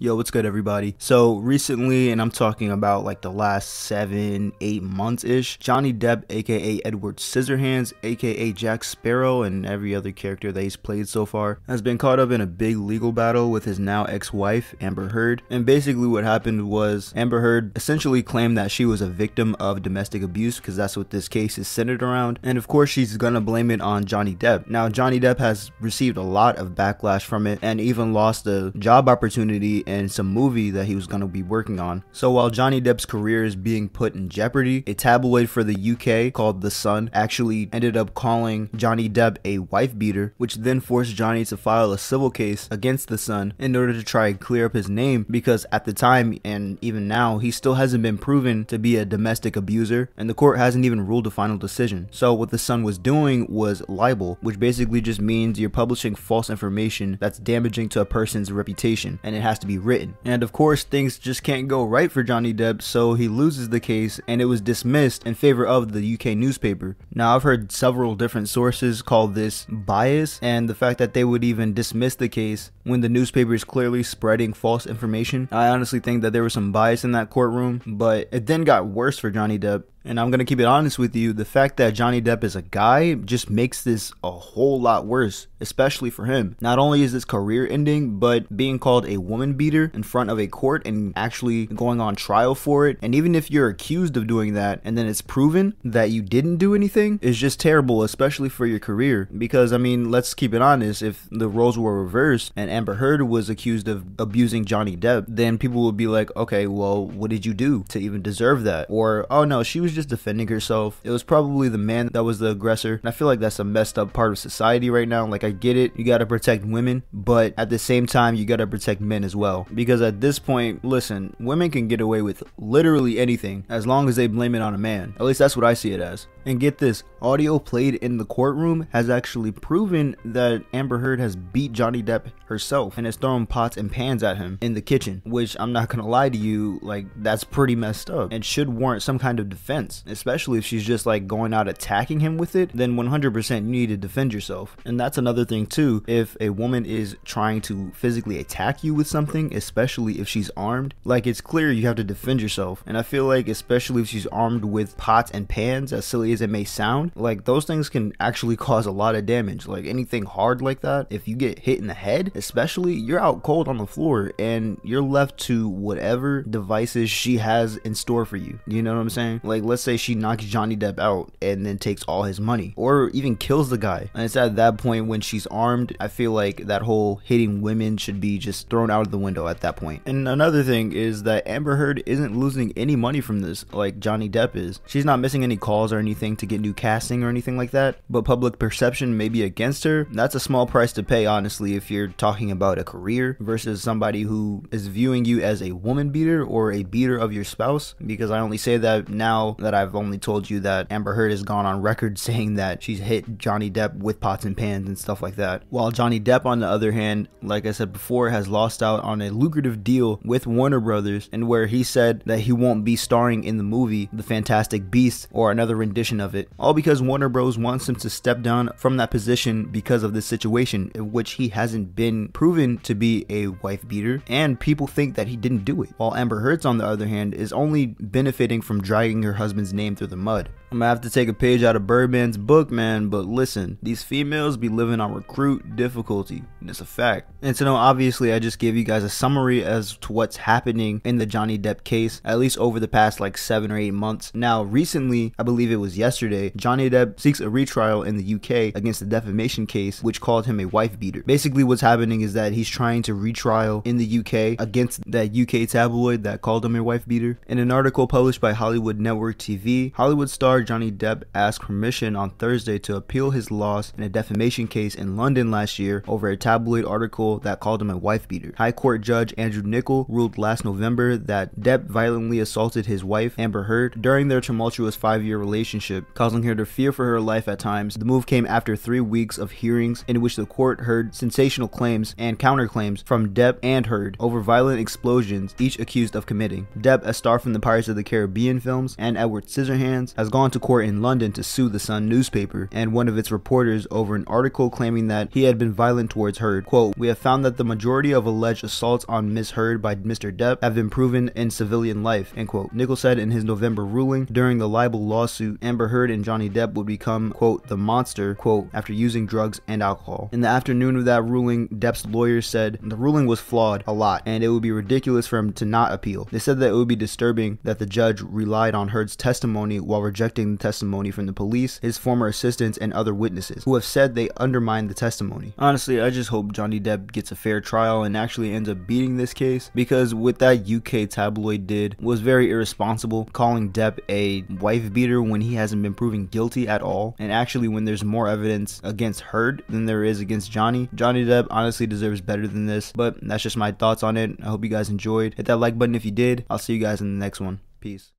Yo, what's good, everybody? So recently, and I'm talking about like the last 7-8 months ish, Johnny Depp, aka Edward Scissorhands, aka Jack Sparrow, and every other character that he's played so far, has been caught up in a big legal battle with his now ex-wife, Amber Heard. And basically what happened was Amber Heard essentially claimed that she was a victim of domestic abuse, because that's what this case is centered around. And of course, she's gonna blame it on Johnny Depp. Now, Johnny Depp has received a lot of backlash from it and even lost a job opportunity in some movie that he was going to be working on. So while Johnny Depp's career is being put in jeopardy, a tabloid for the UK called The Sun actually ended up calling Johnny Depp a wife beater, which then forced Johnny to file a civil case against The Sun in order to try and clear up his name, because at the time and even now he still hasn't been proven to be a domestic abuser and the court hasn't even ruled a final decision. So what The Sun was doing was libel, which basically just means you're publishing false information that's damaging to a person's reputation, and it has to be written. And of course, things just can't go right for Johnny Depp, so he loses the case and it was dismissed in favor of the UK newspaper. Now, I've heard several different sources call this bias, and the fact that they would even dismiss the case when the newspaper is clearly spreading false information, I honestly think that there was some bias in that courtroom. But it then got worse for Johnny Depp. And I'm gonna keep it honest with you, the fact that Johnny Depp is a guy just makes this a whole lot worse, especially for him. Not only is his career ending, but being called a woman beater in front of a court and actually going on trial for it. And even if you're accused of doing that and then it's proven that you didn't do anything, is just terrible, especially for your career. Because I mean, let's keep it honest, if the roles were reversed and Amber Heard was accused of abusing Johnny Depp, then people would be like, okay, well, what did you do to even deserve that? Or, oh no, she was just defending herself. It was probably the man that was the aggressor. And I feel like that's a messed up part of society right now. Like, I get it, you gotta protect women, but at the same time you gotta protect men as well, because at this point, listen, women can get away with literally anything as long as they blame it on a man. At least that's what I see it as. And get this, audio played in the courtroom has actually proven that Amber Heard has beat Johnny Depp herself and has thrown pots and pans at him in the kitchen, which I'm not gonna lie to you, like, that's pretty messed up and should warrant some kind of defense, especially if she's just like going out attacking him with it. Then 100% you need to defend yourself. And that's another thing too, if a woman is trying to physically attack you with something, especially if she's armed, like, it's clear you have to defend yourself. And I feel like especially if she's armed with pots and pans, as silly as it may sound, like, those things can actually cause a lot of damage. Like, anything hard like that, if you get hit in the head especially, you're out cold on the floor and you're left to whatever devices she has in store for you. You know what I'm saying? Like, let's say she knocks Johnny Depp out and then takes all his money, or even kills the guy, and it's at that point when she's armed, I feel like that whole hitting women should be just thrown out of the window at that point. And another thing is that Amber Heard isn't losing any money from this like Johnny Depp is. She's not missing any calls or anything to get new casting or anything like that, but public perception may be against her. That's a small price to pay, honestly, if you're talking about a career versus somebody who is viewing you as a woman beater or a beater of your spouse. Because I only say that now that I've only told you that Amber Heard has gone on record saying that she's hit Johnny Depp with pots and pans and stuff like that. While Johnny Depp, on the other hand, like I said before, has lost out on a lucrative deal with Warner Brothers, and where he said that he won't be starring in the movie The Fantastic Beasts or another rendition of it, all because Warner Bros wants him to step down from that position because of this situation in which he hasn't been proven to be a wife beater, and people think that he didn't do it. While Amber Heard, on the other hand, is only benefiting from dragging her husband's name through the mud. I'm gonna have to take a page out of Birdman's book, man, but listen, these females be living on recruit difficulty, and it's a fact. And so, obviously, I just gave you guys a summary as to what's happening in the Johnny Depp case, at least over the past like 7 or 8 months. Now, recently, I believe it was yesterday, Johnny Depp seeks a retrial in the UK against the defamation case, which called him a wife beater. Basically, what's happening is that he's trying to retrial in the UK against that UK tabloid that called him a wife beater. In an article published by Hollywood Network TV, Hollywood star Johnny Depp asked permission on Thursday to appeal his loss in a defamation case in London last year over a tabloid article that called him a wife beater. High Court Judge Andrew Niccol ruled last November that Depp violently assaulted his wife, Amber Heard, during their tumultuous 5-year relationship, causing her to fear for her life at times. The move came after 3 weeks of hearings in which the court heard sensational claims and counterclaims from Depp and Heard over violent explosions, each accused of committing. Depp, a star from the Pirates of the Caribbean films, and Edward Scissorhands, has gone gone to court in London to sue the Sun newspaper and one of its reporters over an article claiming that he had been violent towards Heard. Quote, "We have found that the majority of alleged assaults on Miss Heard by Mr. Depp have been proven in civilian life," end quote. Nichols said in his November ruling during the libel lawsuit, Amber Heard and Johnny Depp would become, quote, "the monster," quote, after using drugs and alcohol. In the afternoon of that ruling, Depp's lawyers said the ruling was flawed a lot and it would be ridiculous for him to not appeal. They said that it would be disturbing that the judge relied on Heard's testimony while rejecting the testimony from the police, his former assistants, and other witnesses who have said they undermined the testimony. Honestly, I just hope Johnny Depp gets a fair trial and actually ends up beating this case, because what that UK tabloid did was very irresponsible, calling Depp a wife beater when he hasn't been proven guilty at all, and actually when there's more evidence against Heard than there is against Johnny. Johnny Depp honestly deserves better than this, but that's just my thoughts on it. I hope you guys enjoyed. Hit that like button if you did. I'll see you guys in the next one. Peace.